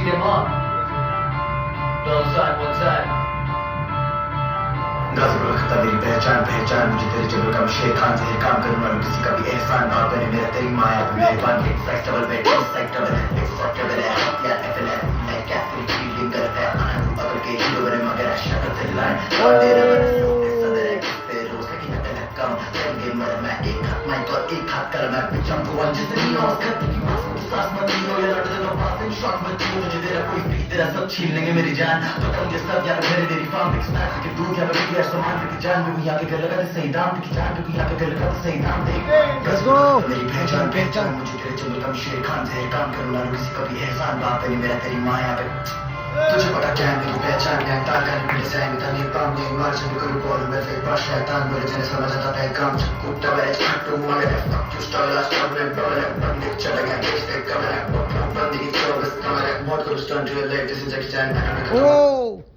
see them all. Don't side, one side. गाजर रखता मेरी पहचान मुझे तेरे जबल का शेर खान से काम करूंगा किसी का भी एहसान बाप बने मेरा तेरी माया पे मेहरबान एक्सेप्टेबल बेट एक्सेप्टेबल है या एफएल मैं क्या तेरी फीलिंग करता है अगर के हीरो बने मगर शक्ल से लाइन और तेरे बने सदर है तेरे रोज की नकल कम संगे मर मैं एक हाथ मैं तो एक हाथ कर मैं पिचम को वन जितनी और करती की मास की सांस मत लो या लड़ दो पासिंग शॉट मत दो मुझे तेरा कोई भी तेरा सब छीन लेंगे मेरी जान तो कम ये सब यार मेरे तेरी फार्म फिक्स मैच के दूर क्या बेटी यार सामान की जान भी यहाँ के लगा सही दाम की जान भी यहाँ के लगा सही दाम दे लेट्स गो मेरी पहचान मुझे तेरे जंगल का शेर खान से काम करूंगा किसी का भी एहसान बाप है मेरा तेरी माया पे तुझे पता क्या है मेरी पहचान है ताकत मेरे सैंग तने पाम ने मार से कोई बोल मैं फिर पास शैतान मेरे जैसे समझ आता है काम कुत्ता मेरे छाटू मारे fuck you style last one में डॉलर बंदे चला गया नेक्स्ट पे कमरा बंदी की चौबीस कमरा बहुत कुछ stunt real life this is extend